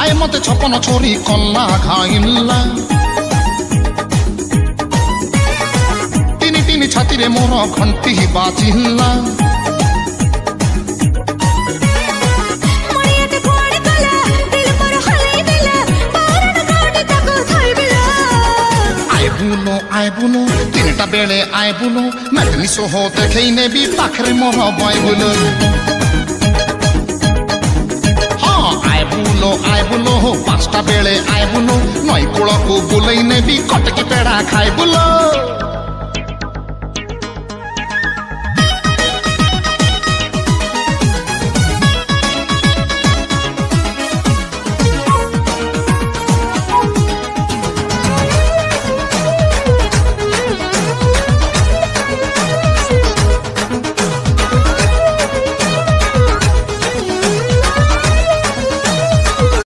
आए मते छपन छोरी कल्ला घाइला तिनी छाती रे मोर घंटी बाजिला आए बुलो तीनटा बेले आए बुलो मैटनी सोह देखे नेबी पाखरे मोर बाय बुलो हाँ आए बुलो हो 5टा बेले आए बुलो नई कूल को बुलई नेबी कटकी पेड़ा खाए बुलो।